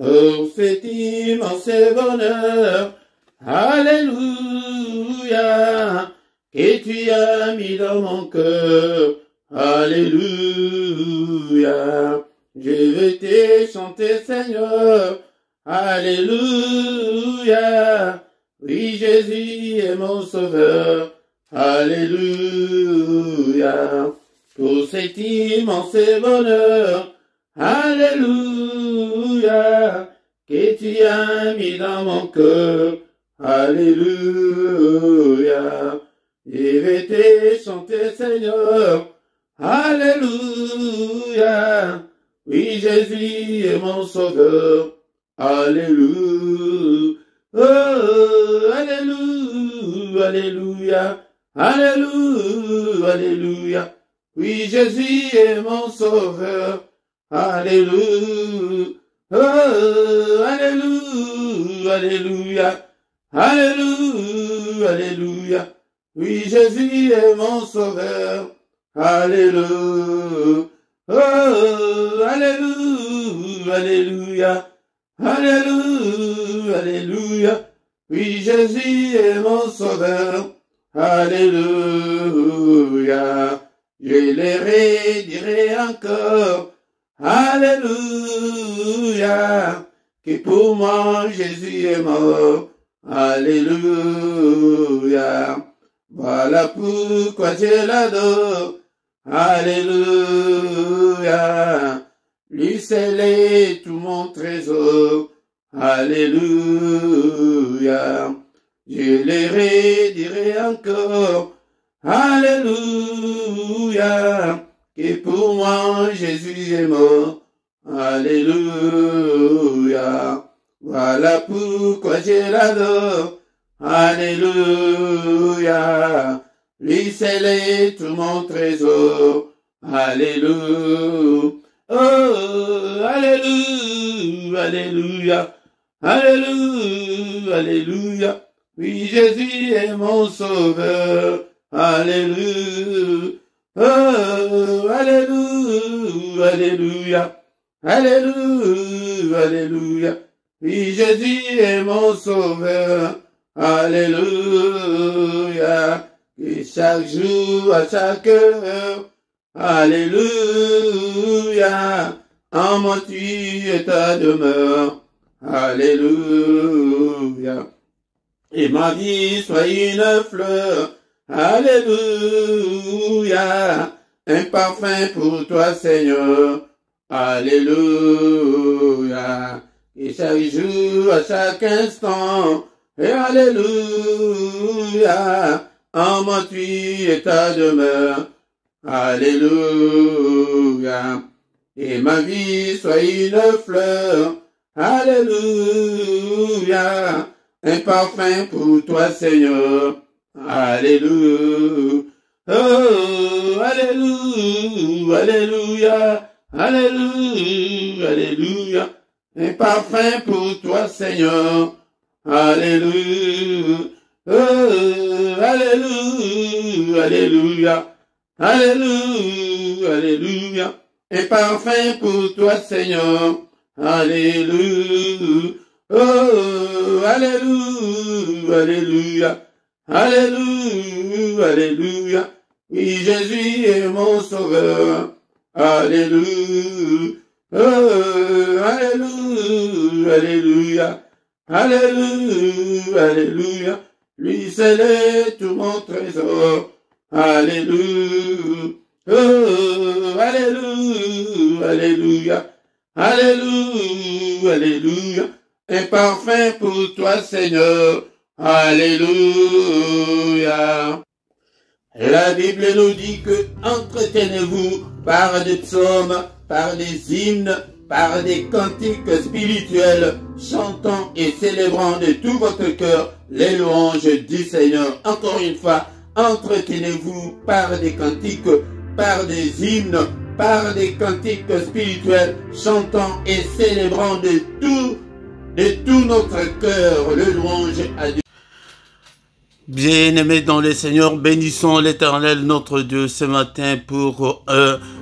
pour cet immense bonheur. Alléluia, que tu as mis dans mon cœur. Alléluia, je vais te chanter, Seigneur. Alléluia, oui, Jésus est mon sauveur. Alléluia, pour cet immense bonheur. Alléluia, que tu as mis dans mon cœur. Alléluia, je vais te chanter, Seigneur. Alléluia, oui, Jésus est mon sauveur. Alléluia, oh, alléluia, alléluia, alléluia, alléluia. Oui, Jésus est mon sauveur. Alléluia, oh, alléluia, alléluia, alléluia, alléluia. Oui, Jésus est mon sauveur. Alléluia, oh, alléluia, alléluia, alléluia, alléluia. Oui, Jésus est mon sauveur. Alléluia, je les redirai encore. Alléluia, que pour moi Jésus est mort. Alléluia, voilà pourquoi je l'adore. Alléluia, lui seul est tout mon trésor. Alléluia, je les redirai encore. Alléluia, que pour moi Jésus est mort. Alléluia, voilà pourquoi je l'adore. Alléluia, lui seul est tout mon trésor. Alléluia, oh, alléluia, alléluia, alléluia, alléluia. Oui, Jésus est mon sauveur. Alléluia, oh, alléluia, alléluia, alléluia, alléluia. Oui, Jésus est mon sauveur. Alléluia, et chaque jour, à chaque heure. Alléluia, en moi tu es ta demeure. Alléluia, et ma vie soit une fleur. Alléluia, un parfum pour toi, Seigneur. Alléluia, et chaque jour, à chaque instant. Et alléluia, en moi tu es ta demeure. Alléluia, et ma vie soit une fleur. Alléluia, un parfum pour toi, Seigneur. Alléluia, oh, alléluia, alléluia, alléluia, alléluia, un parfum pour toi, Seigneur. Alléluia, oh, alléluia, alléluia, alléluia, alléluia, un parfum pour toi, Seigneur. Alléluia, oh, alléluia, alléluia, alléluia, alléluia. Oui, Jésus est mon sauveur. Alléluia, oh, alléluia, alléluia, alléluia, alléluia. Lui seul est tout mon trésor. Alléluia, oh, alléluia, alléluia, alléluia, alléluia. Un parfum pour toi, Seigneur. Alléluia. La Bible nous dit que entretenez-vous par des psaumes, par des hymnes, par des cantiques spirituels, chantant et célébrant de tout votre cœur les louanges du Seigneur. Encore une fois, entretenez-vous par des cantiques, par des hymnes, par des cantiques spirituels, chantant et célébrant de tout notre cœur le louange à Dieu. Bien-aimés dans le Seigneur, bénissons l'Éternel notre Dieu ce matin pour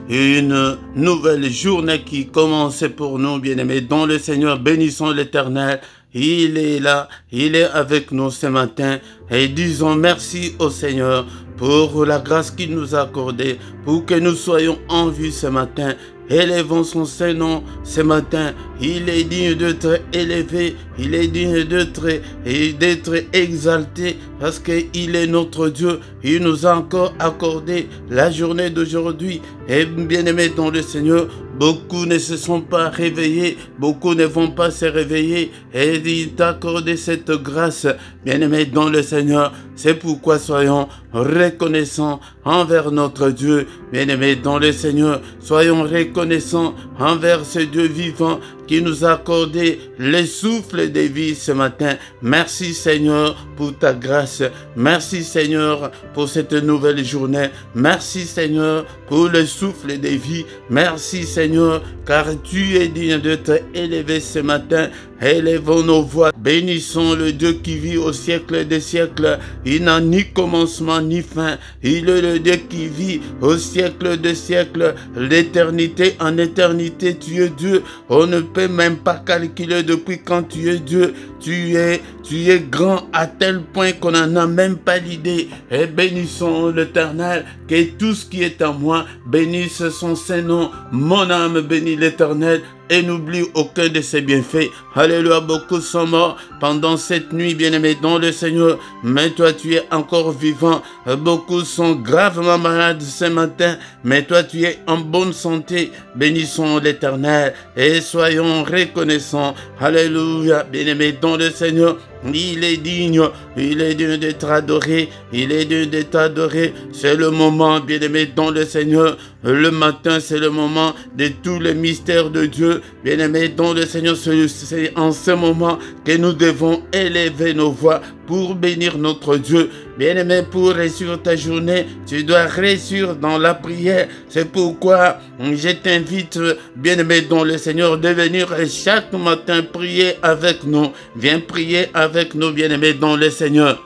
une nouvelle journée qui commence pour nous. Bien-aimés dans le Seigneur, bénissons l'Éternel. Il est là, il est avec nous ce matin et disons merci au Seigneur pour la grâce qu'il nous a accordée, pour que nous soyons en vie ce matin. Élevons son Saint-Nom ce matin. Il est digne d'être élevé, il est digne d'être exalté parce qu'il est notre Dieu. Il nous a encore accordé la journée d'aujourd'hui. Et bien-aimés dans le Seigneur, beaucoup ne se sont pas réveillés, beaucoup ne vont pas se réveiller. Et il t'a accordé cette grâce, bien-aimés dans le Seigneur. C'est pourquoi soyons reconnaissants envers notre Dieu. Bien-aimés dans le Seigneur, soyons reconnaissants envers ce Dieu vivant qui nous a accordé le souffle de vie ce matin. Merci Seigneur pour ta grâce. Merci Seigneur pour cette nouvelle journée. Merci Seigneur pour le souffle de vie. Merci Seigneur car tu es digne de te élever ce matin. Élevons nos voix. Bénissons le Dieu qui vit au siècle des siècles. Il n'a ni commencement ni fin. Il est le Dieu qui vit au siècle des siècles. L'éternité en éternité, tu es Dieu. On ne peut même pas calculer depuis quand tu es Dieu. Tu es grand à tel point qu'on n'en a même pas l'idée. Et bénissons l'Éternel, que tout ce qui est en moi bénisse son Saint-Nom. Mon âme bénit l'Éternel et n'oublie aucun de ses bienfaits. Alléluia, beaucoup sont morts pendant cette nuit, bien-aimés dans le Seigneur. Mais toi, tu es encore vivant. Beaucoup sont gravement malades ce matin, mais toi, tu es en bonne santé. Bénissons l'Éternel et soyons reconnaissants. Alléluia, bien-aimés dans le Seigneur. Il est digne d'être adoré, il est digne d'être adoré. C'est le moment, bien-aimé dans le Seigneur. Le matin, c'est le moment de tous les mystères de Dieu. Bien-aimé dans le Seigneur, c'est en ce moment que nous devons élever nos voix pour bénir notre Dieu. Bien-aimé, pour réussir ta journée, tu dois réussir dans la prière. C'est pourquoi je t'invite, bien-aimé dans le Seigneur, de venir chaque matin prier avec nous. Viens prier avec nous, bien-aimés dans le Seigneur.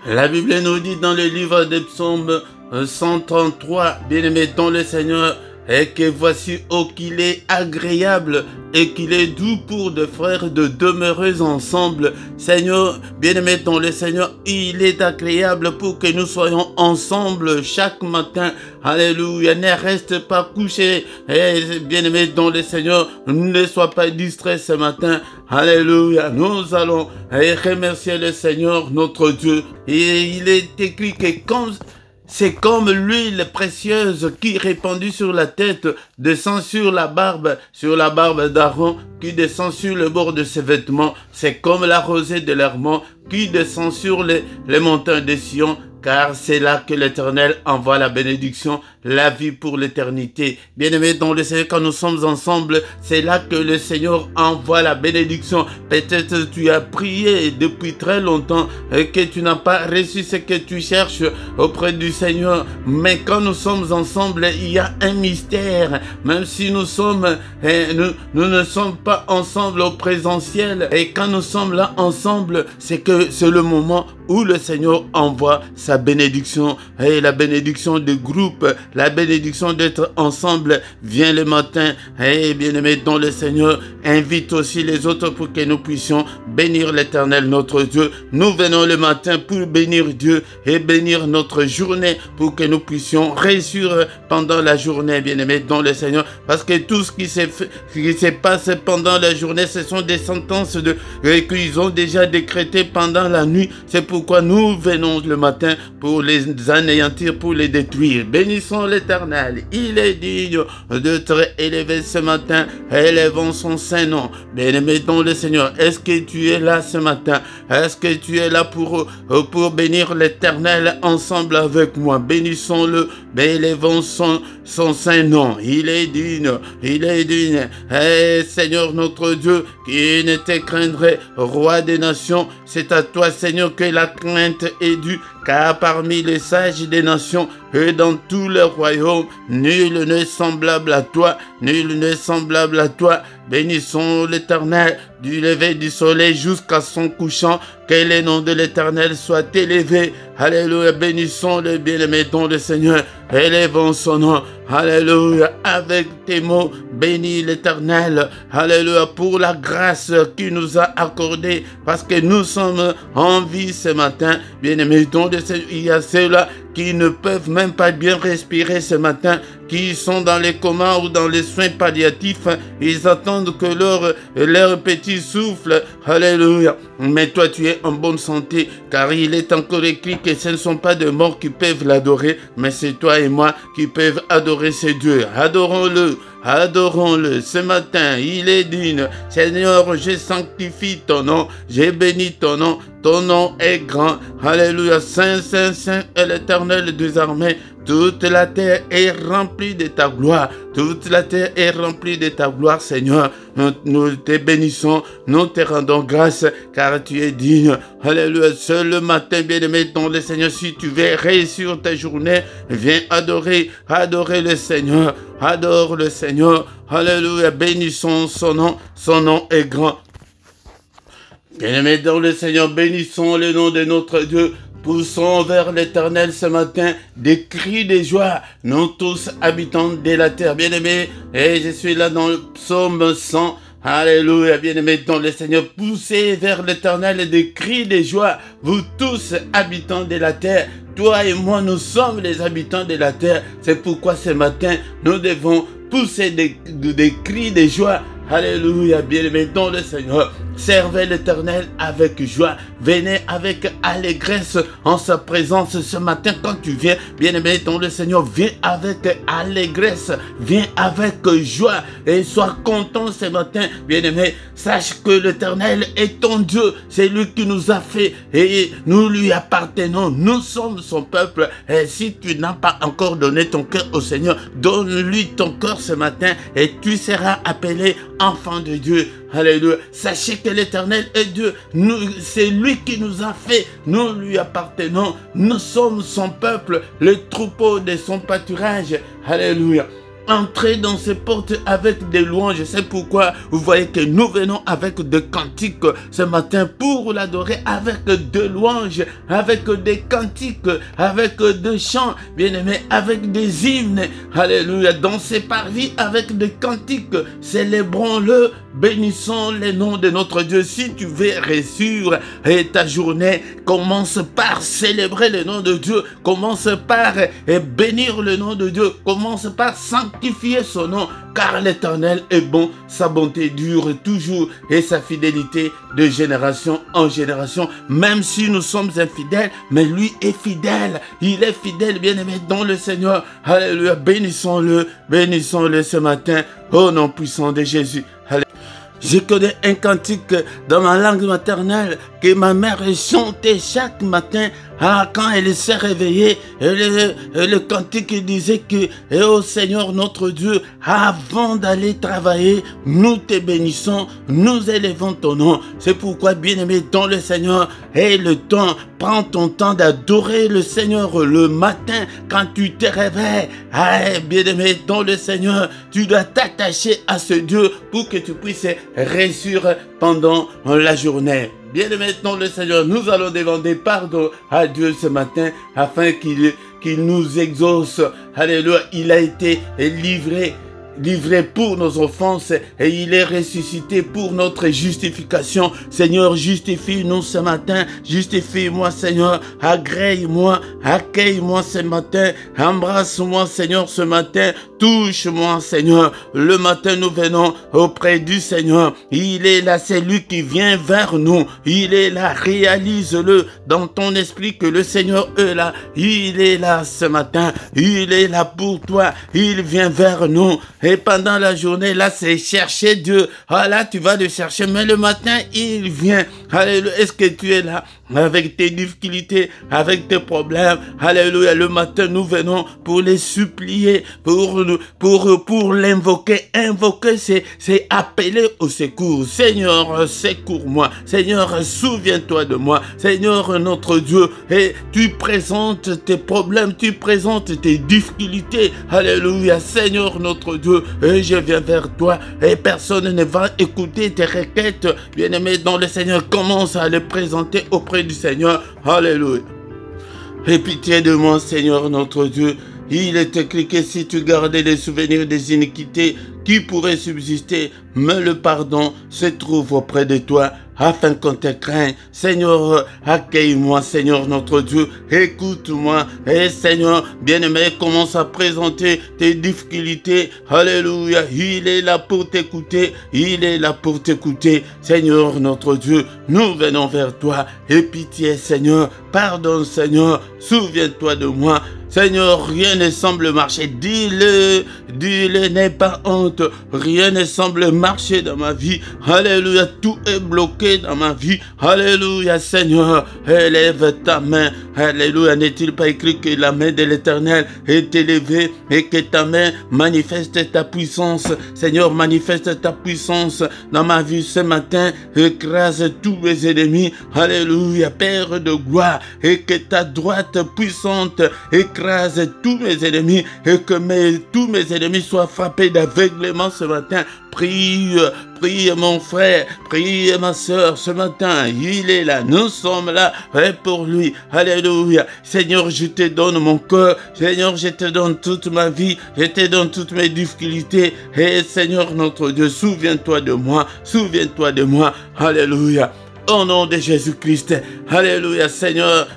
La Bible nous dit dans le livre des Psaumes 133, bien-aimé dans le Seigneur, et que voici, oh qu'il est agréable et qu'il est doux pour deux frères de demeurer ensemble. Seigneur, bien-aimé dans le Seigneur, il est agréable pour que nous soyons ensemble chaque matin. Alléluia, ne reste pas couché. Et bien-aimé dans le Seigneur, ne sois pas distrait ce matin. Alléluia, nous allons remercier le Seigneur, notre Dieu. Et il est écrit que c'est comme l'huile précieuse qui répandue sur la tête descend sur la barbe d'Aaron qui descend sur le bord de ses vêtements. C'est comme la rosée de l'Hermon qui descend sur les montagnes de Sion. Car c'est là que l'Éternel envoie la bénédiction, la vie pour l'éternité. Bien-aimés dans le Seigneur, quand nous sommes ensemble, c'est là que le Seigneur envoie la bénédiction. Peut-être tu as prié depuis très longtemps et que tu n'as pas reçu ce que tu cherches auprès du Seigneur. Mais quand nous sommes ensemble, il y a un mystère. Même si nous ne sommes pas ensemble au présentiel. Et quand nous sommes là ensemble, c'est le moment où le Seigneur envoie sa bénédiction. Et la bénédiction de groupe, la bénédiction d'être ensemble vient le matin. Et bien-aimé dans le Seigneur, invite aussi les autres pour que nous puissions bénir l'Éternel notre Dieu. Nous venons le matin pour bénir Dieu et bénir notre journée pour que nous puissions réussir pendant la journée, bien-aimé dans le Seigneur. Parce que tout ce qui se passe pendant la journée, ce sont des sentences qu'ils ont déjà décrétées pendant la nuit. C'est pourquoi nous venons le matin pour les anéantir, pour les détruire. Bénissons l'Éternel. Il est digne de te élever ce matin. Élevons son Saint-Nom. Bien-aimé dans le Seigneur, est-ce que tu es là ce matin? Est-ce que tu es là pour bénir l'Éternel ensemble avec moi? Bénissons-le. Élevons son Saint-Nom. Il est digne. Il est digne. Eh, Seigneur notre Dieu, qui ne te craindrait, roi des nations, c'est à toi, Seigneur, que la crainte est due, car parmi les sages des nations et dans tous les royaumes, nul n'est semblable à toi, nul n'est semblable à toi. Bénissons l'Éternel du lever du soleil jusqu'à son couchant. Que le nom de l'Éternel soit élevé. Alléluia. Bénissons le bien-aimé don du Seigneur. Élevons son nom. Alléluia. Avec tes mots, bénis l'Éternel. Alléluia. Pour la grâce qu'il nous a accordée. Parce que nous sommes en vie ce matin. Bien-aimé don du Seigneur. Il y a ceux-là qui ne peuvent même pas bien respirer ce matin, qui sont dans les comas ou dans les soins palliatifs. Ils attendent que leur petit souffle. Alléluia. Mais toi, tu es en bonne santé, car il est encore écrit que ce ne sont pas de morts qui peuvent l'adorer, mais c'est toi et moi qui peuvent adorer ce Dieu. Adorons-le. Adorons-le ce matin, il est digne. Seigneur, je sanctifie ton nom, j'ai béni ton nom est grand. Alléluia, Saint, Saint, Saint est l'Éternel des armées. Toute la terre est remplie de ta gloire. Toute la terre est remplie de ta gloire, Seigneur. Nous te bénissons, nous te rendons grâce, car tu es digne. Alléluia. Seul le matin, bien-aimé, ton le Seigneur, si tu veux réussir ta journée, viens adorer le Seigneur. Adore le Seigneur. Alléluia. Bénissons son nom est grand. Bien-aimé dans le Seigneur, bénissons le nom de notre Dieu. Poussons vers l'Éternel ce matin des cris de joie, nous tous habitants de la terre. Bien-aimés, et je suis là dans le psaume 100. Alléluia, bien-aimés dans le Seigneur, poussez vers l'Éternel des cris de joie, vous tous habitants de la terre. Toi et moi, nous sommes les habitants de la terre. C'est pourquoi ce matin, nous devons pousser des cris de joie. Alléluia, bien-aimés dans le Seigneur. Servez l'Éternel avec joie. Venez avec allégresse en sa présence ce matin quand tu viens. Bien-aimé dans le Seigneur, viens avec allégresse. Viens avec joie et sois content ce matin. Bien-aimé, sache que l'Éternel est ton Dieu. C'est lui qui nous a fait et nous lui appartenons. Nous sommes son peuple. Et si tu n'as pas encore donné ton cœur au Seigneur, donne-lui ton cœur ce matin et tu seras appelé enfant de Dieu. Alléluia. Sachez que l'Éternel est Dieu. C'est lui qui nous a fait. Nous lui appartenons. Nous sommes son peuple, le troupeau de son pâturage. Alléluia. Entrez dans ces portes avec des louanges. C'est pourquoi vous voyez que nous venons avec des cantiques ce matin pour l'adorer avec des louanges, avec des cantiques, avec des chants, bien aimés, avec des hymnes. Alléluia. Dansez par vie avec des cantiques. Célébrons-le. Bénissons le nom de notre Dieu. Si tu veux réussir ta journée, commence par célébrer le nom de Dieu. Commence par bénir le nom de Dieu. Commence par sanctifier son nom. Car l'Éternel est bon, sa bonté dure toujours et sa fidélité de génération en génération. Même si nous sommes infidèles, mais lui est fidèle. Il est fidèle, bien-aimé, dans le Seigneur. Alléluia. Bénissons-le ce matin au nom puissant de Jésus. Alléluia. Je connais un cantique dans ma langue maternelle que ma mère chantait chaque matin quand elle s'est réveillée. Le cantique disait que ô Seigneur notre Dieu, avant d'aller travailler, nous te bénissons, nous élevons ton nom. C'est pourquoi, bien-aimé dans le Seigneur, et le temps, prends ton temps d'adorer le Seigneur le matin quand tu te réveilles. Bien-aimé dans le Seigneur, tu dois t'attacher à ce Dieu pour que tu puisses réussir pendant la journée. Bien-aimé dans le Seigneur, nous allons demander pardon à Dieu ce matin afin qu'il nous exauce. Alléluia, il a été livré pour nos offenses et il est ressuscité pour notre justification. Seigneur, justifie-nous ce matin. Justifie-moi, Seigneur. Agrée-moi. Accueille-moi ce matin. Embrasse-moi, Seigneur, ce matin. Touche-moi, Seigneur. Le matin, nous venons auprès du Seigneur. Il est là, c'est lui qui vient vers nous. Il est là, réalise-le dans ton esprit que le Seigneur est là. Il est là ce matin. Il est là pour toi. Il vient vers nous. Et pendant la journée, là, c'est chercher Dieu. Ah là, tu vas le chercher, mais le matin, il vient. Alléluia. Est-ce que tu es là avec tes difficultés, avec tes problèmes? Alléluia. Le matin, nous venons pour les supplier, pour l'invoquer. Invoquer, c'est appeler au secours. Seigneur, secours-moi. Seigneur, souviens-toi de moi. Seigneur, notre Dieu, et tu présentes tes problèmes, tu présentes tes difficultés. Alléluia. Seigneur, notre Dieu, Dieu, et je viens vers toi, et personne ne va écouter tes requêtes, bien-aimé, dans le Seigneur. Commence à les présenter auprès du Seigneur. Alléluia. Aie pitié de moi, Seigneur notre Dieu. Il est écrit que si tu gardais les souvenirs des iniquités qui pourraient subsister, mais le pardon se trouve auprès de toi, afin qu'on te craigne. Seigneur, accueille-moi, Seigneur notre Dieu, écoute-moi. Et Seigneur, bien-aimé, commence à présenter tes difficultés. Alléluia, il est là pour t'écouter, il est là pour t'écouter. Seigneur notre Dieu, nous venons vers toi. Aie pitié, Seigneur, pardonne, Seigneur, souviens-toi de moi. Seigneur, rien ne semble marcher. Dis-le, dis-le, n'aie pas honte. Rien ne semble marcher dans ma vie. Alléluia, tout est bloqué dans ma vie. Alléluia, Seigneur, élève ta main. Alléluia, n'est-il pas écrit que la main de l'Éternel est élevée et que ta main manifeste ta puissance. Seigneur, manifeste ta puissance dans ma vie ce matin. Écrase tous mes ennemis. Alléluia, Père de gloire, et que ta droite puissante écrase tous mes ennemis et que tous mes ennemis soient frappés d'aveuglement ce matin. Prie, prie mon frère, prie ma soeur ce matin. Il est là, nous sommes là et pour lui. Alléluia. Seigneur, je te donne mon cœur. Seigneur, je te donne toute ma vie. Je te donne toutes mes difficultés. Et Seigneur notre Dieu, souviens-toi de moi. Souviens-toi de moi. Alléluia. Au nom de Jésus-Christ. Alléluia, Seigneur.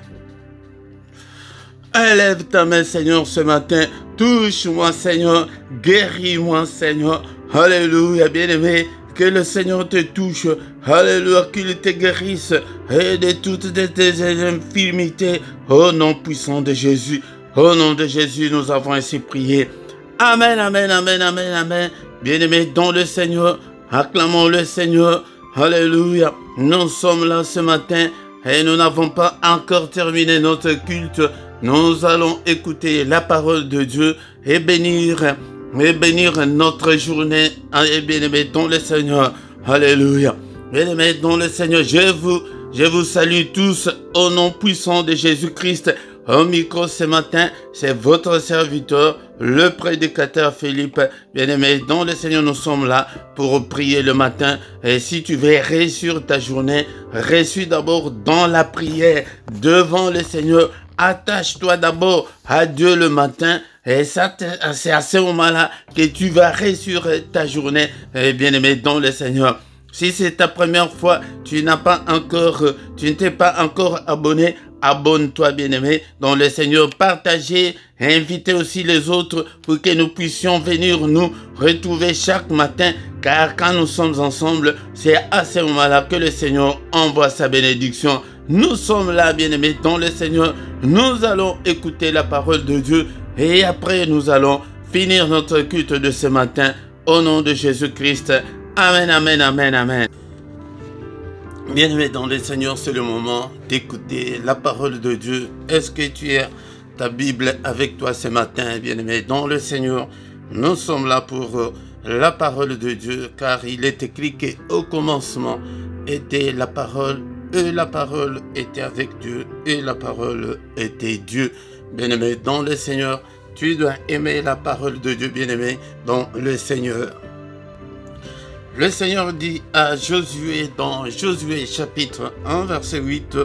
Élève ta main, Seigneur, ce matin. Touche-moi, Seigneur. Guéris-moi, Seigneur. Alléluia, bien-aimé. Que le Seigneur te touche. Alléluia, qu'il te guérisse. Et de toutes tes infirmités. Au nom puissant de Jésus. Au nom de Jésus, nous avons ainsi prié. Amen, amen, amen, amen, amen. Bien-aimé, dans le Seigneur. Acclamons le Seigneur. Alléluia. Nous sommes là ce matin. Et nous n'avons pas encore terminé notre culte. Nous allons écouter la parole de Dieu et bénir notre journée. Et bien-aimé dans le Seigneur. Alléluia. Bien-aimé dans le Seigneur, je vous salue tous au nom puissant de Jésus-Christ. Au micro ce matin, c'est votre serviteur, le prédicateur Philippe. Bien-aimé, dans le Seigneur, nous sommes là pour prier le matin. Et si tu veux réussir ta journée, réussis d'abord dans la prière devant le Seigneur. Attache-toi d'abord à Dieu le matin. Et c'est à ce moment-là que tu vas réussir ta journée. Bien-aimé, dans le Seigneur. Si c'est ta première fois, tu ne t'es pas encore abonné, abonne-toi, bien-aimé, dans le Seigneur. Partagez, invitez aussi les autres pour que nous puissions venir nous retrouver chaque matin. Car quand nous sommes ensemble, c'est à ce moment-là que le Seigneur envoie sa bénédiction. Nous sommes là, bien-aimés, dans le Seigneur. Nous allons écouter la parole de Dieu et après nous allons finir notre culte de ce matin au nom de Jésus-Christ. Amen, amen, amen, amen. Bien-aimé dans le Seigneur, c'est le moment d'écouter la parole de Dieu. Est-ce que tu as ta Bible avec toi ce matin, bien-aimé dans le Seigneur? Nous sommes là pour la parole de Dieu, car il est écrit qu'au commencement était la parole, et la parole était avec Dieu, et la parole était Dieu. Bien-aimé dans le Seigneur, tu dois aimer la parole de Dieu, bien-aimé dans le Seigneur. Le Seigneur dit à Josué dans Josué chapitre 1 verset 8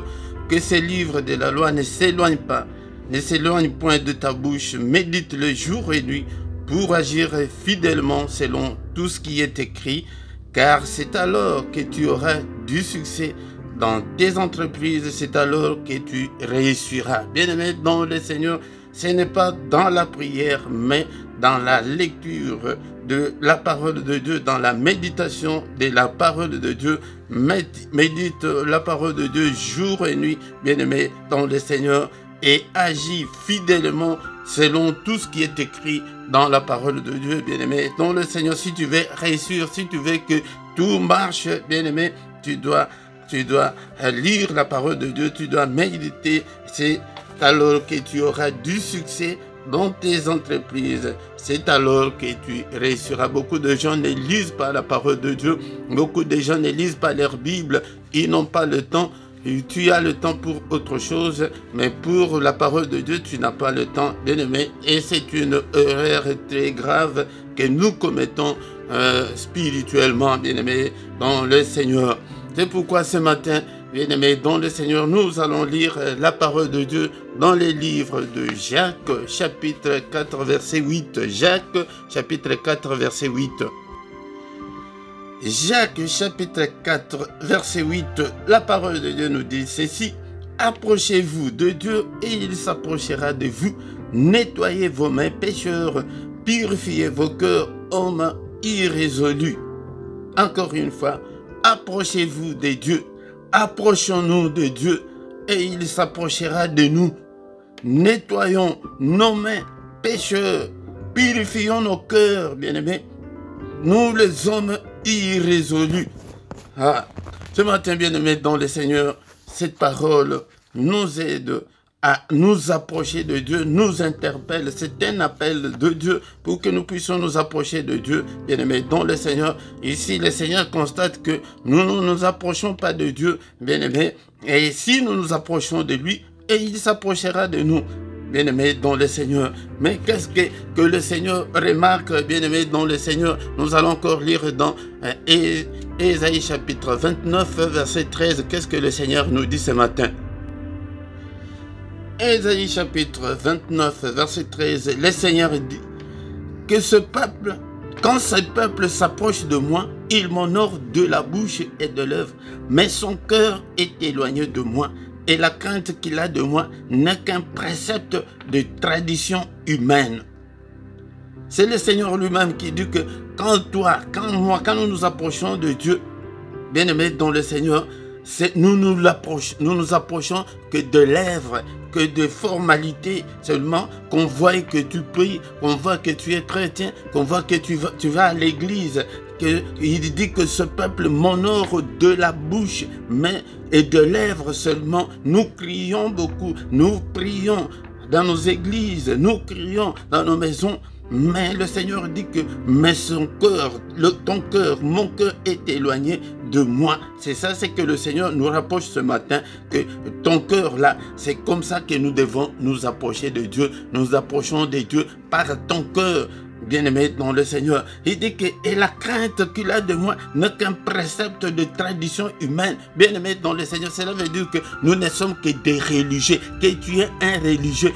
que ces livres de la loi ne s'éloignent point de ta bouche, médite-le jour et nuit pour agir fidèlement selon tout ce qui est écrit, car c'est alors que tu auras du succès dans tes entreprises, c'est alors que tu réussiras. Bien-aimé dans le Seigneur, ce n'est pas dans la prière, mais dans la lecture de la parole de Dieu, dans la méditation de la parole de Dieu. Médite la parole de Dieu jour et nuit, bien-aimé dans le Seigneur, et agis fidèlement selon tout ce qui est écrit dans la parole de Dieu, bien-aimé dans le Seigneur. Si tu veux réussir, si tu veux que tout marche, bien-aimé, tu dois lire la parole de Dieu, tu dois méditer. C'est alors que tu auras du succès dans tes entreprises. C'est alors que tu réussiras. Beaucoup de gens ne lisent pas la parole de Dieu. Beaucoup de gens ne lisent pas leur Bible. Ils n'ont pas le temps. Tu as le temps pour autre chose, mais pour la parole de Dieu, tu n'as pas le temps, bien-aimé. Et c'est une erreur très grave, que nous commettons spirituellement, bien-aimés, dans le Seigneur. C'est pourquoi ce matin, bien-aimés, dans le Seigneur, nous allons lire la parole de Dieu dans les livres de Jacques, chapitre 4, verset 8. Jacques, chapitre 4, verset 8. Jacques, chapitre 4, verset 8, la parole de Dieu nous dit ceci. Approchez-vous de Dieu et il s'approchera de vous. Nettoyez vos mains, pécheurs. Purifiez vos cœurs, hommes irrésolus. Encore une fois, approchez-vous de Dieu. Approchons-nous de Dieu et il s'approchera de nous. Nettoyons nos mains, pécheurs. Purifions nos cœurs, bien-aimés. Nous, les hommes irrésolus. Ah, ce matin, bien-aimés, dans le Seigneur, cette parole nous aide à nous approcher de Dieu, nous interpelle. C'est un appel de Dieu pour que nous puissions nous approcher de Dieu, bien-aimés, dans le Seigneur. Ici, le Seigneur constate que nous ne nous approchons pas de Dieu, bien-aimés. Et si nous nous approchons de lui, et il s'approchera de nous, bien-aimés, dans le Seigneur. Mais qu'est-ce que le Seigneur remarque, bien-aimés, dans le Seigneur? Nous allons encore lire dans Ésaïe chapitre 29, verset 13. Qu'est-ce que le Seigneur nous dit ce matin? Ésaïe chapitre 29, verset 13. Le Seigneur dit que ce peuple, quand ce peuple s'approche de moi, il m'honore de la bouche et de l'œuvre, mais son cœur est éloigné de moi. Et la crainte qu'il a de moi n'est qu'un précepte de tradition humaine. C'est le Seigneur lui-même qui dit que quand toi, quand moi, quand nous nous approchons de Dieu, bien-aimés dans le Seigneur, nous nous approchons que de lèvres, que de formalités seulement, qu'on voit que tu pries, qu'on voit que tu es chrétien, qu'on voit que tu vas à l'église. Il dit que ce peuple m'honore de la bouche, mais et de lèvres seulement. Nous crions beaucoup, nous prions dans nos églises, nous crions dans nos maisons. Mais le Seigneur dit que ton cœur, mon cœur est éloigné de moi. C'est ça, c'est que le Seigneur nous rapproche ce matin, que ton cœur là, c'est comme ça que nous devons nous approcher de Dieu. Nous approchons de Dieu par ton cœur. Bien-aimé dans le Seigneur, il dit que et la crainte qu'il a de moi n'est qu'un précepte de tradition humaine. Bien-aimé dans le Seigneur, cela veut dire que nous ne sommes que des religieux, que tu es un religieux.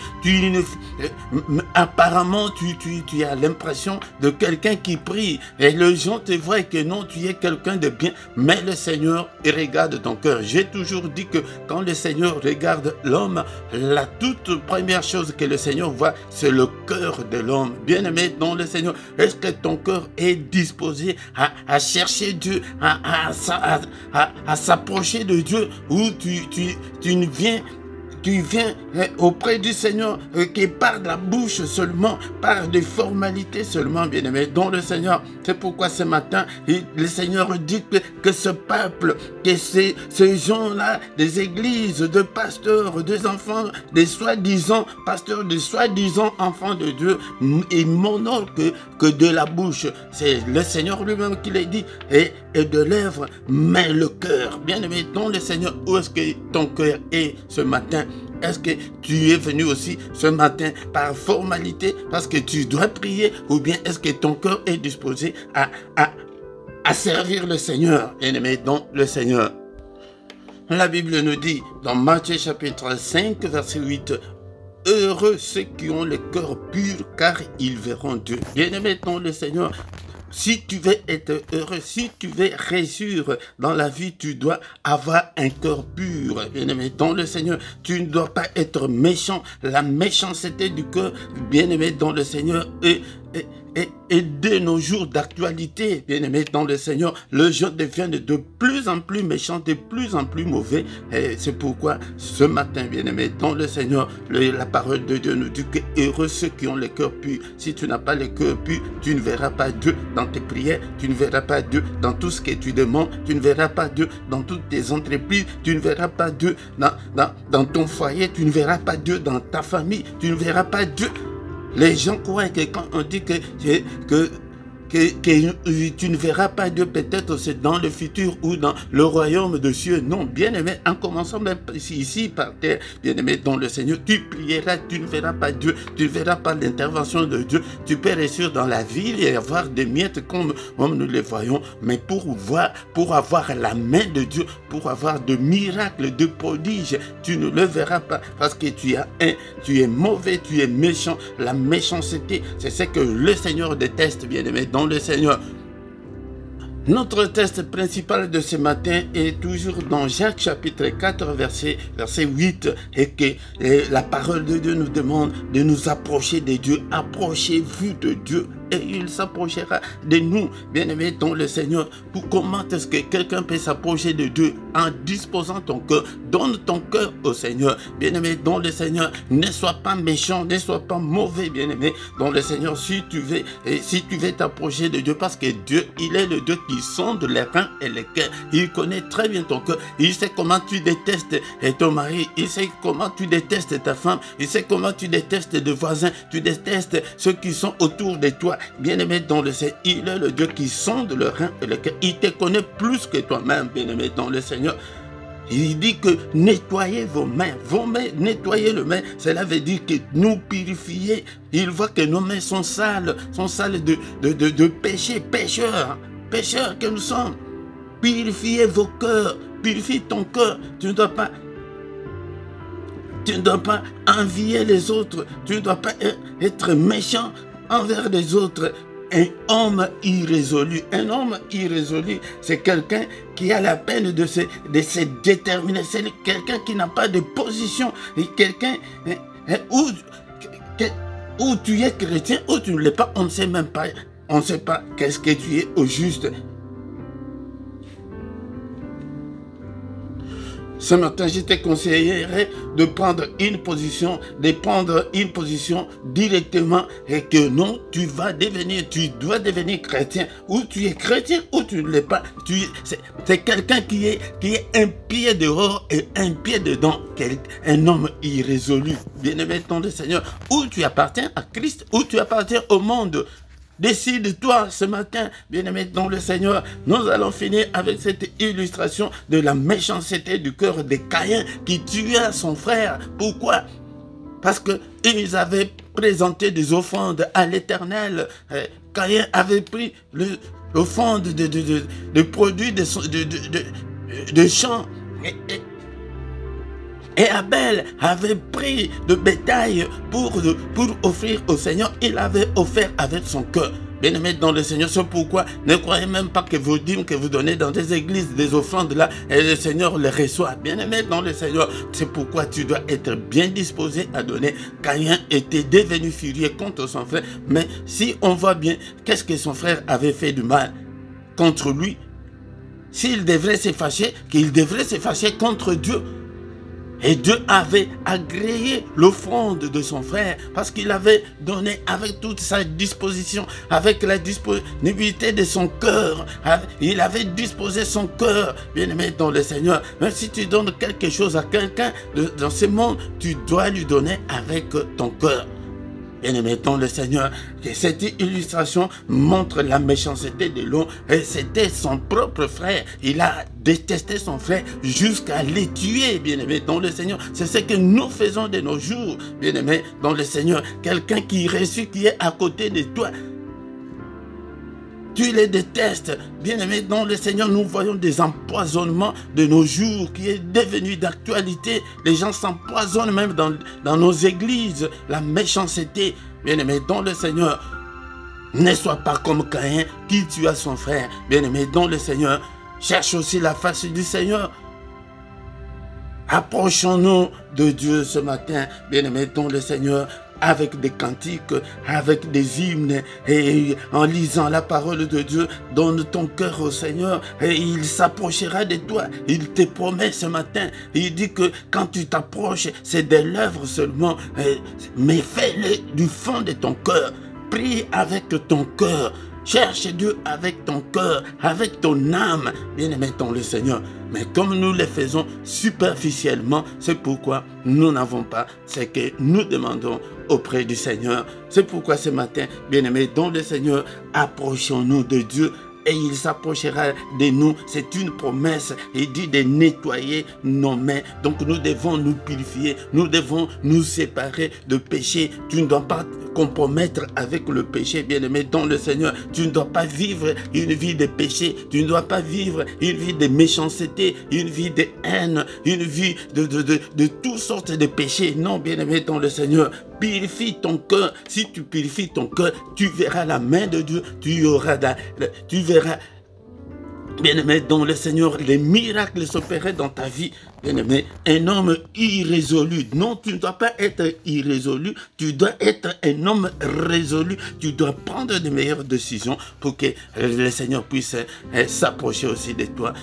Apparemment, tu as l'impression de quelqu'un qui prie et les gens te voient que non, tu es quelqu'un de bien, mais le Seigneur regarde ton cœur. J'ai toujours dit que quand le Seigneur regarde l'homme, la toute première chose que le Seigneur voit, c'est le cœur de l'homme. Bien-aimé dans le Seigneur, est-ce que ton cœur est disposé à chercher Dieu, à s'approcher de Dieu, ou tu viens auprès du Seigneur qui par la bouche seulement, par des formalités seulement, bien-aimé dans le Seigneur. C'est pourquoi ce matin, le Seigneur dit que ce peuple, que ces gens-là, des églises, de pasteurs, des enfants, des soi-disant pasteurs, des soi-disant enfants de Dieu, ils m'honorent que de la bouche. C'est le Seigneur lui-même qui l'a dit, et de lèvres, mais le cœur. Bien-aimé dans le Seigneur, où est-ce que ton cœur est ce matin? Est-ce que tu es venu aussi ce matin par formalité parce que tu dois prier, ou bien est-ce que ton cœur est disposé à servir le Seigneur, bien-aimé dans le Seigneur? La Bible nous dit dans Matthieu chapitre 5 verset 8, heureux ceux qui ont le cœur pur car ils verront Dieu. Bien-aimé dans le Seigneur, si tu veux être heureux, si tu veux réussir dans la vie, tu dois avoir un cœur pur. Bien-aimé dans le Seigneur, tu ne dois pas être méchant. La méchanceté du cœur, bien-aimé dans le Seigneur, et de nos jours d'actualité, bien-aimé dans le Seigneur, les gens deviennent de plus en plus méchants, de plus en plus mauvais. Et c'est pourquoi ce matin, bien-aimé dans le Seigneur, la parole de Dieu nous dit que heureux ceux qui ont le cœur pur. Si tu n'as pas le cœur pur, tu ne verras pas Dieu dans tes prières, tu ne verras pas Dieu dans tout ce que tu demandes, tu ne verras pas Dieu dans toutes tes entreprises, tu ne verras pas Dieu dans ton foyer, tu ne verras pas Dieu dans ta famille, tu ne verras pas Dieu. Les gens croient que quand on dit que que tu ne verras pas Dieu peut-être c'est dans le futur ou dans le royaume de cieux. Non, bien-aimé, en commençant même ici par terre, bien-aimé, dans le Seigneur, tu prieras, tu ne verras pas Dieu, tu ne verras pas l'intervention de Dieu. Tu peux réussir dans la ville et avoir des miettes comme nous les voyons, mais pour avoir la main de Dieu, pour avoir de miracles, de prodiges, tu ne le verras pas parce que tu es mauvais, tu es méchant. La méchanceté, c'est ce que le Seigneur déteste, bien-aimé, dans le Seigneur. Notre texte principal de ce matin est toujours dans Jacques chapitre 4 verset 8 et que la parole de Dieu nous demande de nous approcher de Dieu. Approchez-vous de Dieu et il s'approchera de nous, bien-aimés dans le Seigneur. Comment est-ce que quelqu'un peut s'approcher de Dieu? En disposant ton cœur. Donne ton cœur au Seigneur, bien-aimé dans le Seigneur. Ne sois pas méchant, ne sois pas mauvais, bien-aimé dans le Seigneur. Si tu veux t'approcher de Dieu, parce que Dieu, il est le Dieu qui sonde les reins et les cœurs. Il connaît très bien ton cœur. Il sait comment tu détestes ton mari. Il sait comment tu détestes ta femme. Il sait comment tu détestes tes voisins. Tu détestes ceux qui sont autour de toi. Bien-aimé dans le Seigneur, il est le Dieu qui sonde le rein et le cœur. Il te connaît plus que toi-même, bien-aimé dans le Seigneur. Il dit que nettoyez vos mains, nettoyez les mains. Cela veut dire que nous purifier. Il voit que nos mains sont sales de péché, pécheurs que nous sommes. Purifiez vos cœurs, purifie ton cœur. Tu ne dois pas envier les autres, tu ne dois pas être méchant envers les autres. Un homme irrésolu, c'est quelqu'un qui a la peine de se déterminer, c'est quelqu'un qui n'a pas de position, quelqu'un où tu es chrétien, où tu ne l'es pas, on ne sait même pas, on ne sait pas qu'est-ce que tu es au juste. Ce matin, je te conseillerais de prendre une position, directement et que non, tu dois devenir chrétien. Ou tu es chrétien ou tu ne l'es pas. C'est quelqu'un qui est un pied dehors et un pied dedans. Un homme irrésolu. Bien-aimé dans le Seigneur. Ou tu appartiens à Christ ou tu appartiens au monde. Décide-toi ce matin, bien-aimé dans le Seigneur. Nous allons finir avec cette illustration de la méchanceté du cœur de Caïn qui tua son frère. Pourquoi? Parce qu'ils avaient présenté des offrandes à l'Éternel. Caïn avait pris l'offrande de produits de champs. Et Abel avait pris de bétail pour offrir au Seigneur. Il avait offert avec son cœur. Bien-aimé dans le Seigneur, c'est pourquoi ne croyez même pas que vos dîmes que vous donnez dans des églises, des offrandes là, et le Seigneur les reçoit. Bien-aimé dans le Seigneur, c'est pourquoi tu dois être bien disposé à donner. Caïn était devenu furieux contre son frère, mais si on voit bien, qu'est-ce que son frère avait fait du mal contre lui? S'il devrait se fâcher, qu'il devrait se fâcher contre Dieu. Et Dieu avait agréé l'offrande de son frère parce qu'il avait donné avec toute sa disposition, avec la disponibilité de son cœur. Il avait disposé son cœur, bien-aimé dans le Seigneur. Même si tu donnes quelque chose à quelqu'un dans ce monde, tu dois lui donner avec ton cœur. Bien-aimé dans le Seigneur, que cette illustration montre la méchanceté de l'homme. Et c'était son propre frère. Il a détesté son frère jusqu'à le tuer, bien-aimé dans le Seigneur. C'est ce que nous faisons de nos jours, bien-aimé dans le Seigneur. Quelqu'un qui reçut, qui est à côté de toi, tu les détestes. Bien-aimé dans le Seigneur, nous voyons des empoisonnements de nos jours qui est devenu d'actualité. Les gens s'empoisonnent même dans nos églises. La méchanceté, bien-aimé dans le Seigneur. Ne sois pas comme Caïn qui tua son frère. Bien-aimé dans le Seigneur. Cherche aussi la face du Seigneur. Approchons-nous de Dieu ce matin, bien-aimé dans le Seigneur, avec des cantiques, avec des hymnes, et en lisant la parole de Dieu, donne ton cœur au Seigneur, et il s'approchera de toi. Il te promet ce matin, il dit que quand tu t'approches, c'est des lèvres seulement, mais fais-le du fond de ton cœur. Prie avec ton cœur. Cherche Dieu avec ton cœur, avec ton âme. Bien-aimé dans le Seigneur. Mais comme nous le faisons superficiellement, c'est pourquoi nous n'avons pas ce que nous demandons auprès du Seigneur. C'est pourquoi ce matin, bien-aimés dans le Seigneur, approchons-nous de Dieu. Et il s'approchera de nous. C'est une promesse. Il dit de nettoyer nos mains. Donc nous devons nous purifier. Nous devons nous séparer de péché. Tu ne dois pas compromettre avec le péché, bien-aimé dans le Seigneur. Tu ne dois pas vivre une vie de péché. Tu ne dois pas vivre une vie de méchanceté, une vie de haine, une vie de toutes sortes de péchés. Non, bien-aimé dans le Seigneur. Purifie ton cœur. Si tu purifies ton cœur, tu verras la main de Dieu. Tu verras, bien-aimé dans le Seigneur, les miracles s'opérer dans ta vie. Bien-aimé, un homme irrésolu. Non, tu ne dois pas être irrésolu. Tu dois être un homme résolu. Tu dois prendre de meilleures décisions pour que le Seigneur puisse s'approcher aussi de toi.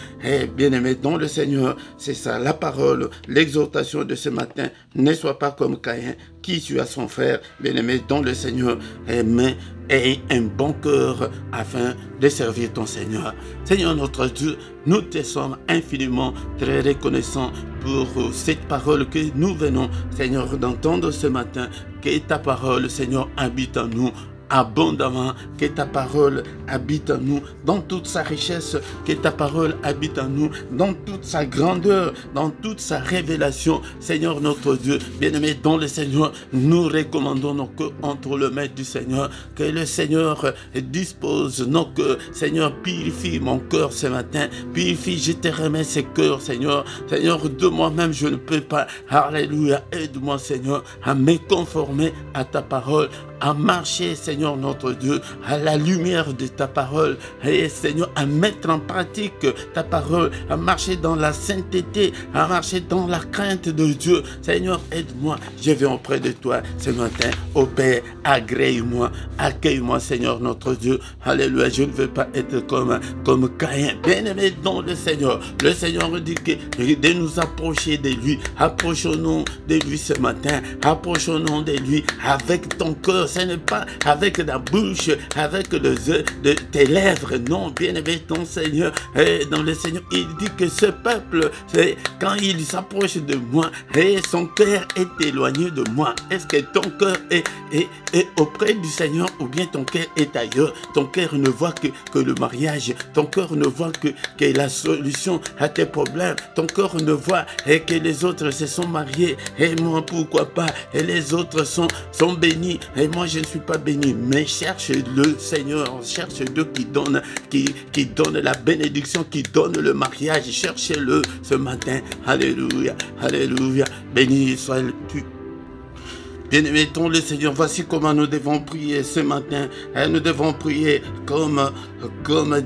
Bien-aimé, dans le Seigneur, c'est ça, la parole, l'exhortation de ce matin. Ne sois pas comme Caïn, qui tue à son frère. Bien-aimé, dans le Seigneur, mais aie un bon cœur afin de servir ton Seigneur. Seigneur notre Dieu, nous te sommes infiniment très reconnaissants pour cette parole que nous venons, Seigneur, d'entendre ce matin. Que ta parole, Seigneur, habite en nous abondamment, que ta parole habite en nous dans toute sa richesse, que ta parole habite en nous dans toute sa grandeur, dans toute sa révélation. Seigneur notre Dieu, bien-aimé dans le Seigneur, nous recommandons nos cœurs entre les mains du Seigneur, que le Seigneur dispose nos cœurs. Seigneur, purifie mon cœur ce matin, purifie, je te remets ce cœur, Seigneur. Seigneur, de moi-même je ne peux pas, alléluia, aide-moi Seigneur à me conformer à ta parole, à marcher, Seigneur notre Dieu, à la lumière de ta parole, et Seigneur, à mettre en pratique ta parole, à marcher dans la sainteté, à marcher dans la crainte de Dieu. Seigneur, aide-moi, je viens auprès de toi ce matin, ô Père, agrée-moi, accueille-moi, Seigneur notre Dieu. Alléluia, je ne veux pas être comme Caïn. Bien-aimé dans le Seigneur dit que de nous approcher de lui. Approchons-nous de lui ce matin, approchons-nous de lui avec ton cœur. Ce n'est pas avec la bouche, avec tes lèvres. Non, bien-aimé ton Seigneur. Et dans le Seigneur, il dit que ce peuple, quand il s'approche de moi, et son cœur est éloigné de moi. Est-ce que ton cœur est auprès du Seigneur ou bien ton cœur est ailleurs? Ton cœur ne voit que le mariage. Ton cœur ne voit que la solution à tes problèmes. Ton cœur ne voit que les autres se sont mariés. Et moi, pourquoi pas? Et les autres sont bénis. Et moi, je ne suis pas béni. Mais cherche le Seigneur. Cherche Dieu qui donne la bénédiction, qui donne le mariage. Cherchez-le ce matin. Alléluia. Alléluia. Béni sois-tu. Bien-aimé, le Seigneur, voici comment nous devons prier ce matin. Nous devons prier comme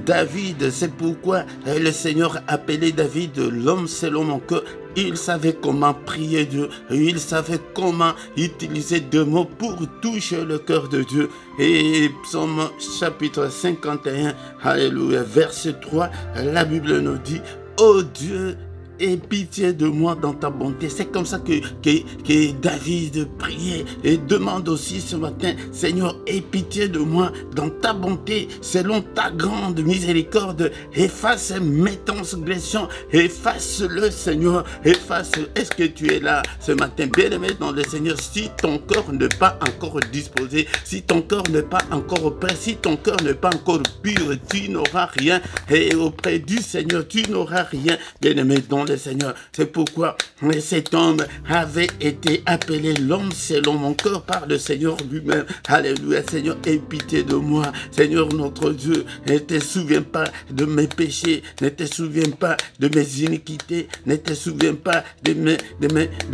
David. C'est pourquoi le Seigneur a appelé David l'homme selon mon cœur. Il savait comment prier Dieu. Il savait comment utiliser deux mots pour toucher le cœur de Dieu. Et Psaume chapitre 51, alléluia, verset 3, la Bible nous dit, ô Dieu, aie pitié de moi dans ta bonté. C'est comme ça que David priait et demande aussi ce matin, Seigneur, aie pitié de moi dans ta bonté, selon ta grande miséricorde. Efface mes transgressions, efface-le Seigneur, efface. Est-ce que tu es là ce matin, bien-aimé dans le Seigneur? Si ton cœur n'est pas encore disposé, si ton cœur n'est pas encore prêt, si ton cœur n'est pas encore pur, tu n'auras rien. Et auprès du Seigneur, tu n'auras rien, bien-aimé dans le Seigneur. C'est pourquoi cet homme avait été appelé l'homme selon mon cœur par le Seigneur lui-même. Alléluia, Seigneur, aie pitié de moi. Seigneur notre Dieu, ne te souviens pas de mes péchés, ne te souviens pas de mes iniquités, ne te souviens pas de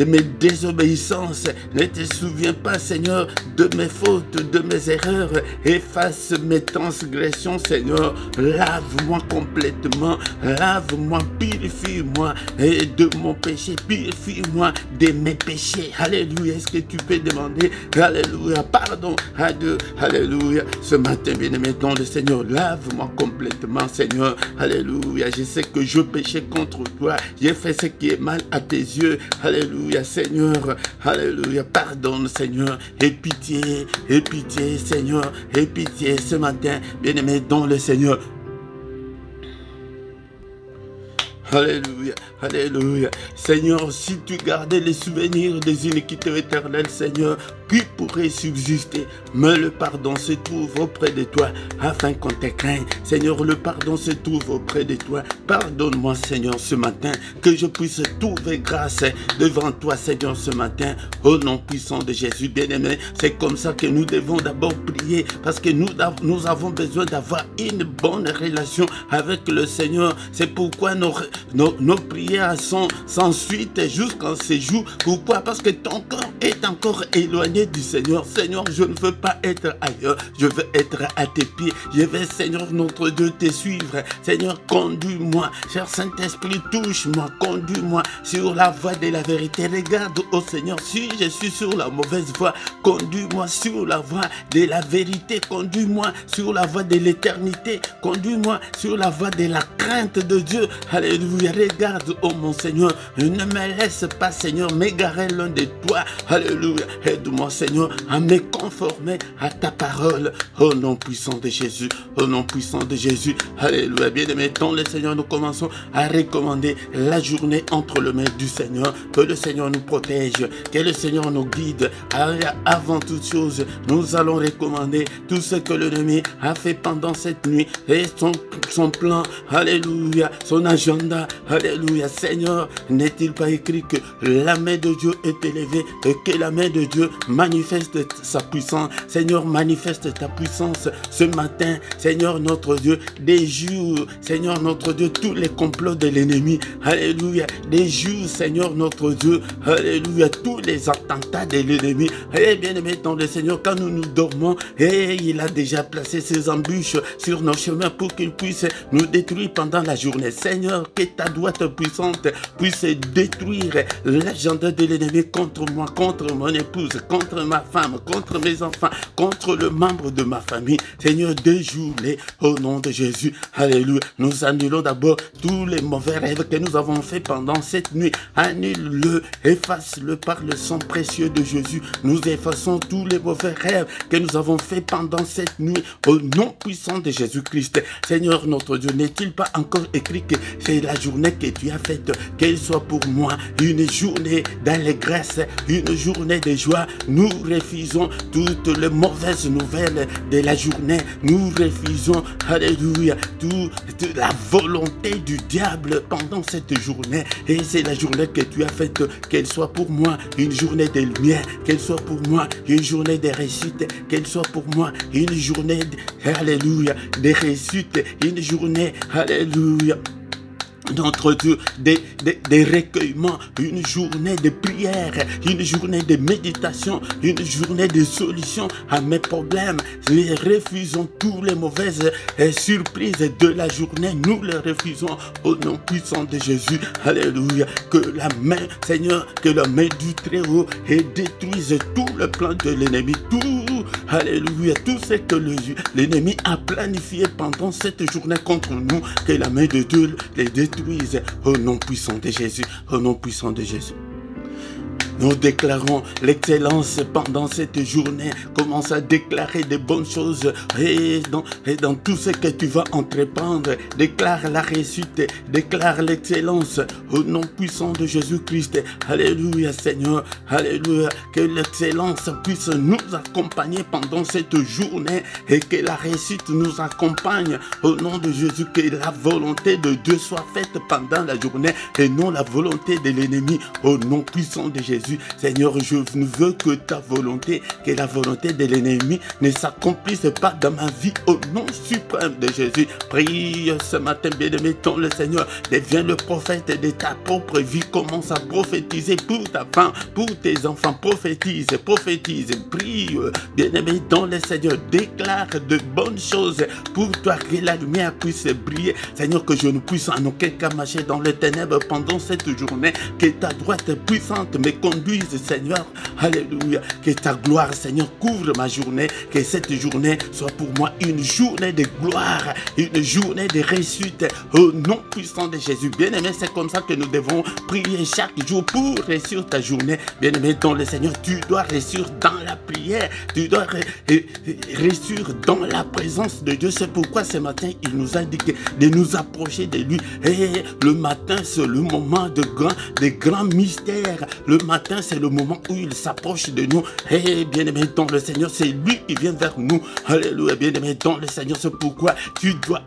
mes désobéissances, ne te souviens pas, Seigneur, de mes fautes, de mes erreurs. Efface mes transgressions, Seigneur. Lave-moi complètement, lave-moi, purifie-moi. et de mon péché. Purifie-moi de mes péchés. Alléluia. Est-ce que tu peux demander, alléluia, pardon à Dieu. Alléluia. Ce matin, bien-aimé dans le Seigneur, lave-moi complètement, Seigneur. Alléluia. Je sais que je péchais contre toi. J'ai fait ce qui est mal à tes yeux. Alléluia, Seigneur. Alléluia. Pardonne, Seigneur. Et pitié, Seigneur. Et pitié ce matin, bien-aimé dans le Seigneur. Alléluia, alléluia. Seigneur, si tu gardais les souvenirs des iniquités éternelles, Seigneur, qui pourrait subsister? Mais le pardon se trouve auprès de toi, afin qu'on te craigne. Seigneur, le pardon se trouve auprès de toi. Pardonne-moi, Seigneur, ce matin, que je puisse trouver grâce devant toi, Seigneur, ce matin, au nom puissant de Jésus, bien-aimé. C'est comme ça que nous devons d'abord prier, parce que nous avons besoin d'avoir une bonne relation avec le Seigneur. C'est pourquoi nos prières sont sans suite jusqu'en ces jours. Pourquoi? Parce que ton corps est encore éloigné du Seigneur. Seigneur, je ne veux pas être ailleurs, je veux être à tes pieds. Je vais, Seigneur notre Dieu, te suivre. Seigneur, conduis-moi. Cher Saint-Esprit, touche-moi, conduis-moi sur la voie de la vérité. Regarde, oh Seigneur, si je suis sur la mauvaise voie, conduis-moi sur la voie de la vérité. Conduis-moi sur la voie de l'éternité. Conduis-moi sur la voie de la crainte de Dieu. Alléluia. Regarde, oh mon Seigneur, ne me laisse pas, Seigneur, m'égarer loin de toi. Alléluia. Aide-moi, Seigneur, à me conformer à ta parole. Au nom puissant de Jésus. Au nom puissant de Jésus. Alléluia. Bien-aimé, dans le Seigneur, nous commençons à recommander la journée entre les mains du Seigneur. Que le Seigneur nous protège. Que le Seigneur nous guide. Avant toute chose, nous allons recommander tout ce que l'ennemi a fait pendant cette nuit. Et son plan. Alléluia. Son agenda. Alléluia. Seigneur, n'est-il pas écrit que la main de Dieu est élevée et que la main de Dieu manifeste sa puissance? Seigneur, manifeste ta puissance ce matin. Seigneur notre Dieu, déjoue, Seigneur notre Dieu, tous les complots de l'ennemi. Alléluia. Déjoue, Seigneur notre Dieu. Alléluia. Tous les attentats de l'ennemi. Et bien aimé dans le Seigneur, quand nous dormons, et il a déjà placé ses embûches sur nos chemins pour qu'il puisse nous détruire pendant la journée. Seigneur, que ta droite puissante puisse détruire l'agenda de l'ennemi contre moi, contre mon épouse, contre ma femme, contre mes enfants, contre le membre de ma famille. Seigneur, déjoue-les au nom de Jésus. Alléluia. Nous annulons d'abord tous les mauvais rêves que nous avons faits pendant cette nuit. Annule-le, efface-le par le sang précieux de Jésus. Nous effaçons tous les mauvais rêves que nous avons faits pendant cette nuit au nom puissant de Jésus-Christ. Seigneur notre Dieu, n'est-il pas encore écrit que c'est la journée que tu as faite, qu'elle soit pour moi une journée d'allégresse, une journée de joie? Nous refusons toutes les mauvaises nouvelles de la journée. Nous refusons, alléluia, toute la volonté du diable pendant cette journée. Et c'est la journée que tu as faite, qu'elle soit pour moi une journée de lumière, qu'elle soit pour moi une journée de réussite, qu'elle soit pour moi une journée, alléluia, de réussite, une journée, alléluia, notre Dieu, des recueillements, une journée de prière, une journée de méditation, une journée de solution à mes problèmes. Nous refusons toutes les mauvaises surprises de la journée. Nous les refusons au nom puissant de Jésus. Alléluia. Que la main, Seigneur, que la main du Très-Haut détruise tout le plan de l'ennemi. Tout, alléluia, tout ce que l'ennemi a planifié pendant cette journée contre nous. Que la main de Dieu les détruise. Au nom puissant de Jésus, au nom puissant de Jésus. Nous déclarons l'excellence pendant cette journée. Commence à déclarer de bonnes choses et dans tout ce que tu vas entreprendre. Déclare la réussite, déclare l'excellence au nom puissant de Jésus-Christ. Alléluia Seigneur, alléluia. Que l'excellence puisse nous accompagner pendant cette journée et que la réussite nous accompagne au nom de Jésus. Que la volonté de Dieu soit faite pendant la journée et non la volonté de l'ennemi au nom puissant de Jésus. Jésus. Seigneur, je ne veux que ta volonté, que la volonté de l'ennemi ne s'accomplisse pas dans ma vie au nom suprême de Jésus. Prie ce matin, bien-aimé, ton le Seigneur devient le prophète de ta propre vie. Commence à prophétiser pour ta femme, pour tes enfants. Prophétise, prophétise, prie, bien-aimé, dans le Seigneur. Déclare de bonnes choses pour toi, que la lumière puisse briller. Seigneur, que je ne puisse en aucun cas marcher dans les ténèbres pendant cette journée. Que ta droite puissante me conduise, Seigneur. Alléluia. Que ta gloire, Seigneur, couvre ma journée. Que cette journée soit pour moi une journée de gloire, une journée de réussite au nom puissant de Jésus. Bien-aimé, c'est comme ça que nous devons prier chaque jour pour réussir ta journée. Bien-aimé, dans le Seigneur, tu dois réussir dans la prière. Tu dois réussir dans la présence de Dieu. C'est pourquoi ce matin, il nous a dit de nous approcher de lui. Et le matin, c'est le moment de grands mystères. Le matin, c'est le moment où il s'approche de nous. Et bien-aimé, dans le Seigneur, c'est lui qui vient vers nous. Alléluia, bien-aimé, dans le Seigneur, c'est pourquoi tu dois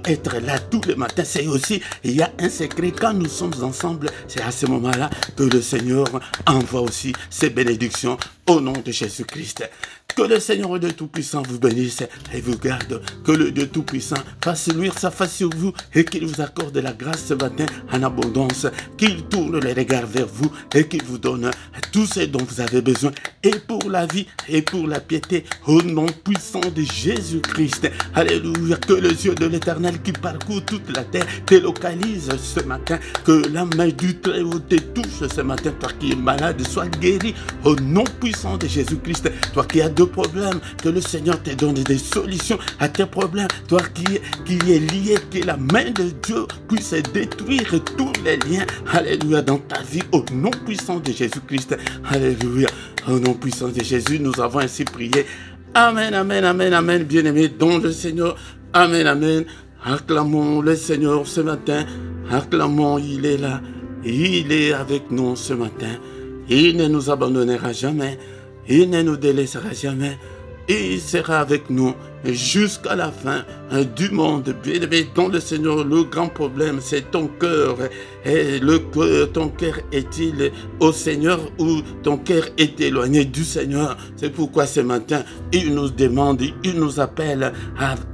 être là tous les matins. C'est aussi, il y a un secret, quand nous sommes ensemble, c'est à ce moment-là que le Seigneur envoie aussi ses bénédictions au nom de Jésus-Christ. Que le Seigneur de Tout-Puissant vous bénisse et vous garde. Que le Dieu Tout-Puissant fasse luire sa face sur vous et qu'il vous accorde la grâce ce matin en abondance. Qu'il tourne les regards vers vous et qu'il vous donne tout ce dont vous avez besoin. Et pour la vie et pour la piété, au nom puissant de Jésus-Christ. Alléluia. Que les yeux de l'Éternel qui parcourt toute la terre te localise ce matin. Que la main du Très-Haut te touche ce matin. Toi qui es malade, sois guéri au nom puissant de Jésus-Christ. Toi qui as de problèmes, que le Seigneur te donne des solutions à tes problèmes. Toi qui est lié, que la main de Dieu puisse détruire tous les liens. Alléluia, dans ta vie, au nom puissant de Jésus-Christ. Alléluia, au nom puissant de Jésus, nous avons ainsi prié. Amen, amen, amen, amen, bien-aimé dans le Seigneur. Amen, amen. Acclamons le Seigneur ce matin. Acclamons, il est là. Il est avec nous ce matin. Il ne nous abandonnera jamais. Il ne nous délaissera jamais. Il sera avec nous jusqu'à la fin du monde. Bien-aimé dans le Seigneur, le grand problème, c'est ton cœur. Et ton cœur est-il au Seigneur ou ton cœur est éloigné du Seigneur? C'est pourquoi ce matin, il nous demande, il nous appelle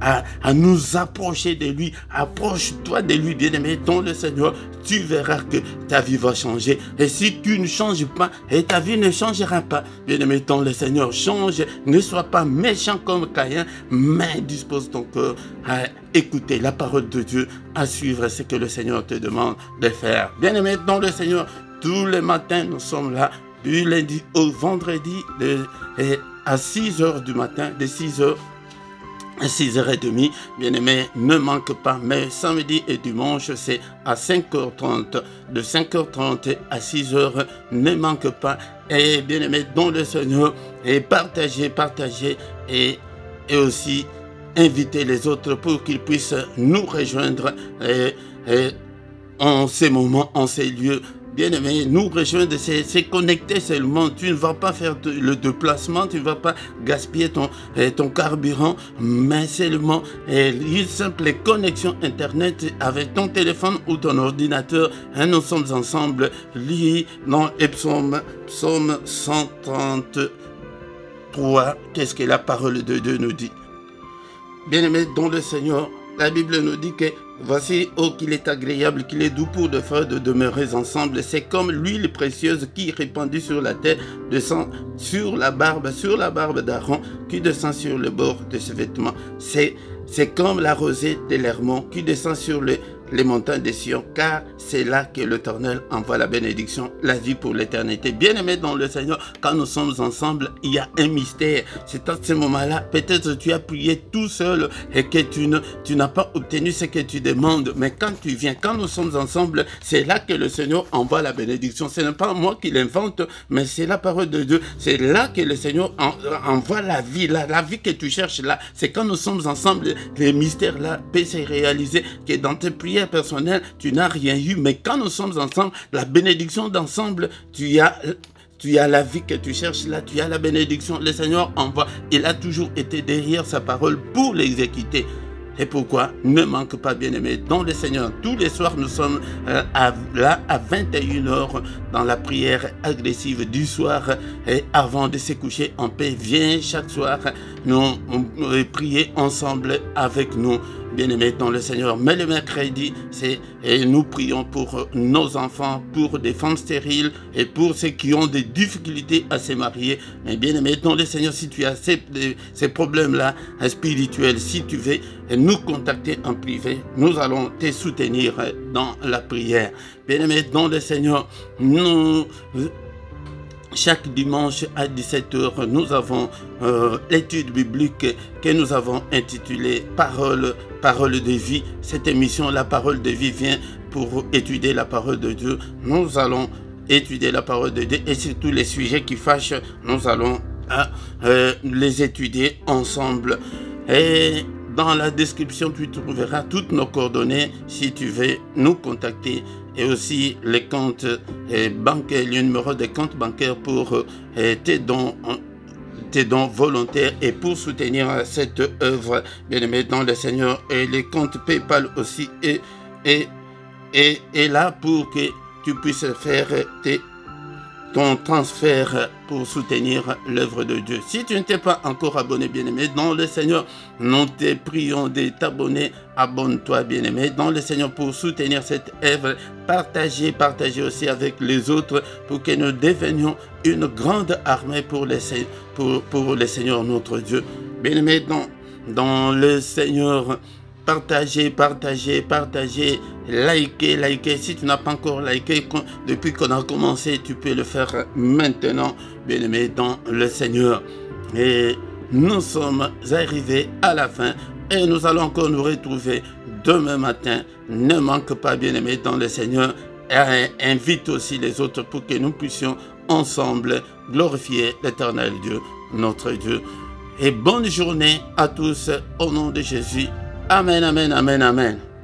à nous approcher de lui. Approche-toi de lui, bien-aimé dans le Seigneur. Tu verras que ta vie va changer. Et si tu ne changes pas, et ta vie ne changera pas. Bien-aimé dans le Seigneur, change. Ne sois pas méchant comme Caïn, mais dispose ton cœur à écouter la parole de Dieu, à suivre ce que le Seigneur te demande de faire. Bien-aimé dans le Seigneur, tous les matins, nous sommes là, du lundi au vendredi, à 6 h du matin, de 6 h à 6h30, bien-aimé, ne manque pas, mais samedi et dimanche, c'est à 5h30, de 5h30 à 6h, ne manque pas, et bien-aimé, dans le Seigneur, et partagez, et aussi inviter les autres pour qu'ils puissent nous rejoindre en ces moments, en ces lieux. Bien-aimé, nous rejoindre, c'est connecter seulement. Tu ne vas pas faire le déplacement, tu ne vas pas gaspiller ton carburant, mais seulement une simple connexion Internet avec ton téléphone ou ton ordinateur. Et nous sommes ensemble, liés dans les psaume 133. Qu'est-ce que la parole de Dieu nous dit? Bien-aimé, dans le Seigneur, la Bible nous dit que voici, oh, qu'il est agréable, qu'il est doux pour de frères de demeurer ensemble. C'est comme l'huile précieuse qui est répandue sur la terre, descend sur la barbe d'Aaron, qui descend sur le bord de ses vêtements. C'est comme la rosée de l'Hermon qui descend sur les montagnes de Sion, car c'est là que l'Éternel envoie la bénédiction, la vie pour l'éternité. Bien-aimé dans le Seigneur, quand nous sommes ensemble, il y a un mystère. C'est à ce moment-là, peut-être tu as prié tout seul et que tu n'as pas obtenu ce que tu demandes. Mais quand tu viens, quand nous sommes ensemble, c'est là que le Seigneur envoie la bénédiction. Ce n'est pas moi qui l'invente, mais c'est la parole de Dieu. C'est là que le Seigneur envoie la vie, la vie que tu cherches là. C'est quand nous sommes ensemble, les mystères là peuvent se réaliser, que dans tes prières personnelles, tu n'as rien eu, mais quand nous sommes ensemble, la bénédiction d'ensemble, tu as la vie que tu cherches là, tu as la bénédiction. Le Seigneur envoie, il a toujours été derrière sa parole pour l'exécuter. C'est pourquoi ne manque pas, bien-aimé, dans le Seigneur. Tous les soirs, nous sommes là à 21 h dans la prière agressive du soir et avant de se coucher en paix. Viens chaque soir nous prier ensemble avec nous, bien-aimés dans le Seigneur. Mais le mercredi, nous prions pour nos enfants, pour des femmes stériles et pour ceux qui ont des difficultés à se marier. Mais bien-aimés dans le Seigneur, si tu as ces problèmes-là spirituels, si tu veux nous contacter en privé, nous allons te soutenir dans la prière. Bien-aimés dans le Seigneur, chaque dimanche à 17 h, nous avons l'étude biblique que nous avons intitulée Parole de vie. Cette émission, la parole de vie, vient pour étudier la parole de Dieu. Nous allons étudier la parole de Dieu et surtout les sujets qui fâchent, nous allons les étudier ensemble. Et dans la description, tu trouveras toutes nos coordonnées si tu veux nous contacter et aussi les comptes bancaires, le numéro de compte bancaire pour tes dons volontaires et pour soutenir cette œuvre, bien-aimé dans le Seigneur. Et les comptes PayPal aussi est là pour que tu puisses faire ton transfert pour soutenir l'œuvre de Dieu. Si tu ne t'es pas encore abonné, bien-aimé dans le Seigneur, nous te prions de t'abonner. Abonne-toi, bien-aimé dans le Seigneur, pour soutenir cette œuvre. Partagez aussi avec les autres pour que nous devenions une grande armée pour le Seigneur notre Dieu. Bien-aimé dans le Seigneur, partagez, likez. Si tu n'as pas encore liké depuis qu'on a commencé, tu peux le faire maintenant, bien-aimé dans le Seigneur. Et nous sommes arrivés à la fin et nous allons encore nous retrouver demain matin. Ne manque pas, bien-aimé dans le Seigneur. Et invite aussi les autres pour que nous puissions ensemble glorifier l'Éternel Dieu, notre Dieu. Et bonne journée à tous au nom de Jésus. Amen, amen, amen, amen.